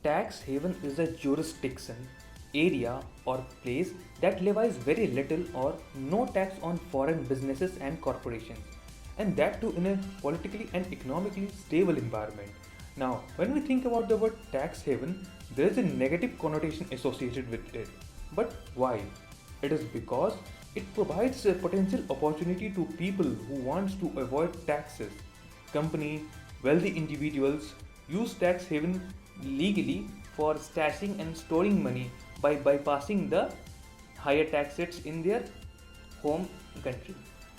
Tax haven is a jurisdiction, area, or place that levies very little or no tax on foreign businesses and corporations, and that too in a politically and economically stable environment. Now, when we think about the word tax haven, there is a negative connotation associated with it. But why? It is because it provides a potential opportunity to people who wants to avoid taxes. Company, wealthy individuals use tax haven legally for stashing and storing money by bypassing the higher tax rates in their home country.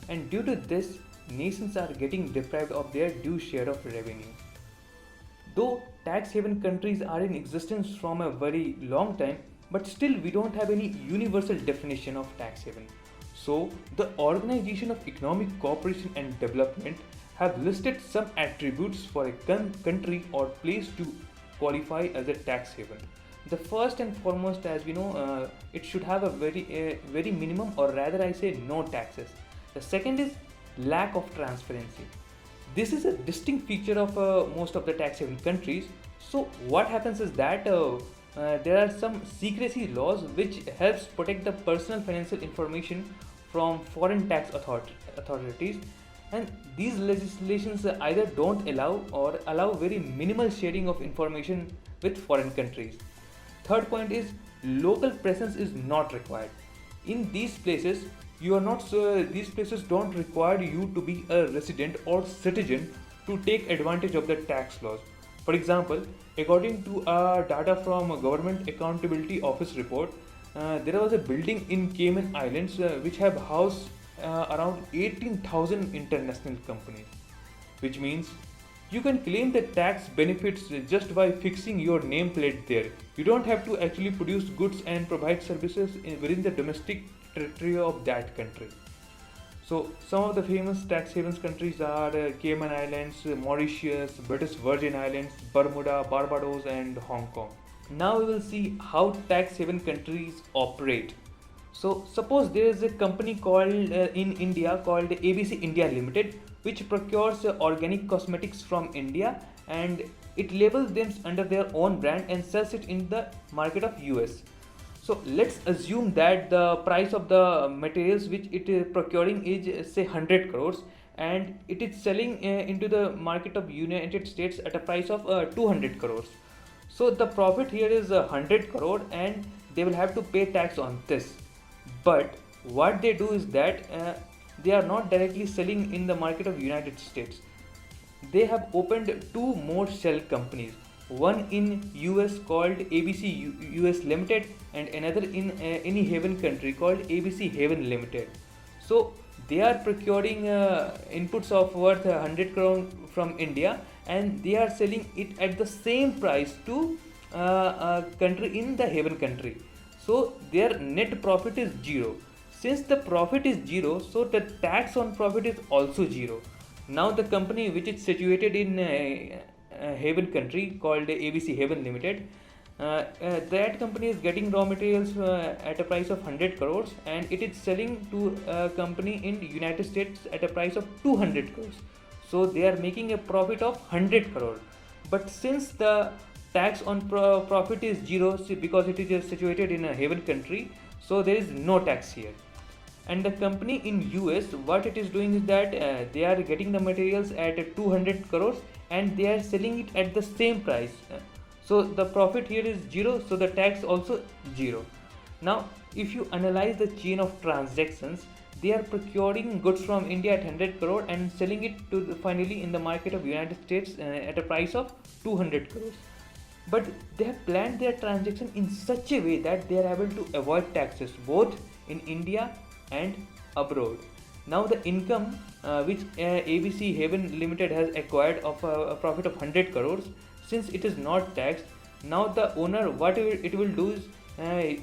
And due to this, nations are getting deprived of their due share of revenue. Though tax haven countries are in existence from a very long time, but still we don't have any universal definition of tax haven. So, the Organization of Economic Cooperation and Development have listed some attributes for a country or place to qualify as a tax haven. The first and foremost, as we know, it should have a very minimum, or rather I say no taxes. The second is lack of transparency. This is a distinct feature of most of the tax haven countries. So what happens is that there are some secrecy laws which helps protect the personal financial information from foreign authorities, and these legislations either don't allow or allow very minimal sharing of information with foreign countries. Third point is local presence is not required. In these places, you are not these places don't require you to be a resident or citizen to take advantage of the tax laws. For example, according to data from a Government Accountability Office report, there was a building in Cayman Islands which have housed around 18,000 international companies, which means you can claim the tax benefits just by fixing your nameplate there. You don't have to actually produce goods and provide services within the domestic territory of that country. So, some of the famous tax havens countries are Cayman Islands, Mauritius, British Virgin Islands, Bermuda, Barbados, and Hong Kong. Now we will see how tax haven countries operate. So suppose there is a company called in India called ABC India Limited, which procures organic cosmetics from India, and it labels them under their own brand and sells it in the market of US. So let's assume that the price of the materials which it is procuring is say 100 crores, and it is selling into the market of United States at a price of 200 crores. So the profit here is 100 crore, and they will have to pay tax on this. But what they do is that they are not directly selling in the market of United States. They have opened two more shell companies, one in US called ABC US Limited, and another in any haven country called ABC Haven Limited. So they are procuring inputs of worth 100 crore from India, and they are selling it at the same price to a country in the haven country. So their net profit is zero. Since the profit is zero, so the tax on profit is also zero. Now the company which is situated in a haven country called ABC Haven Limited, that company is getting raw materials at a price of 100 crores, and it is selling to a company in United States at a price of 200 crores. So they are making a profit of 100 crore. But since the tax on profit is zero, because it is situated in a haven country, so there is no tax here. And the company in US, what it is doing is that they are getting the materials at 200 crores, and they are selling it at the same price. So the profit here is zero, so the tax also zero. Now if you analyze the chain of transactions, they are procuring goods from India at 100 crore and selling it to finally in the market of United States at a price of 200 crores. But they have planned their transaction in such a way that they are able to avoid taxes both in India and abroad. Now the income which ABC Haven Limited has acquired of a profit of 100 crores, since it is not taxed, now the owner, what it will do is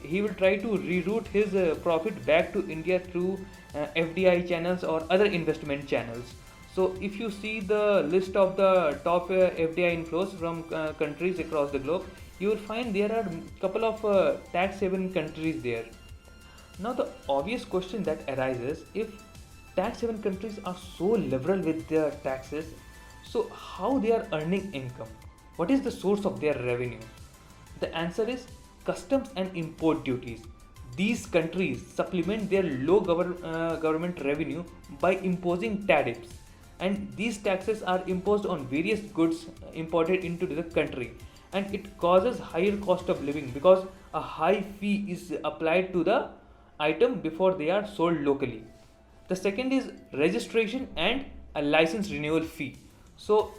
he will try to reroute his profit back to India through FDI channels or other investment channels. So if you see the list of the top FDI inflows from countries across the globe, you will find there are a couple of tax haven countries there. Now the obvious question that arises, if tax haven countries are so liberal with their taxes, so how they are earning income? What is the source of their revenue? The answer is customs and import duties. These countries supplement their low government revenue by imposing tariffs, and these taxes are imposed on various goods imported into the country, and it causes higher cost of living because a high fee is applied to the item before they are sold locally. The second is registration and a license renewal fee. So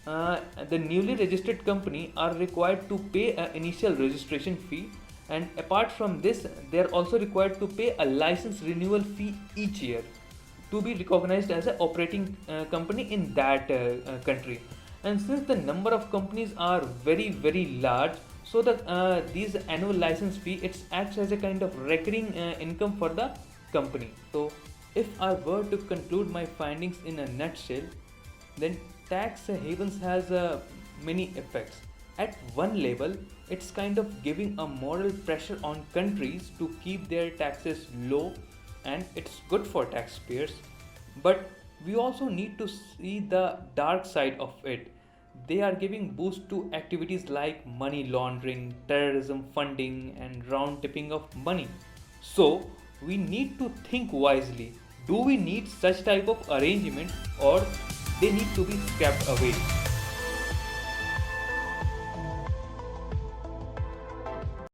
the newly registered company are required to pay an initial registration fee, and apart from this they are also required to pay a license renewal fee each year to be recognized as an operating company in that country. And since the number of companies are very large, so the these annual license fee, it acts as a kind of recurring income for the company. So if I were to conclude my findings in a nutshell, then tax havens has many effects. At one level, it's kind of giving a moral pressure on countries to keep their taxes low, and it's good for taxpayers. But we also need to see the dark side of it. They are giving boost to activities like money laundering, terrorism funding, and round tipping of money. So we need to think wisely. Do we need such type of arrangement, or they need to be scrapped away?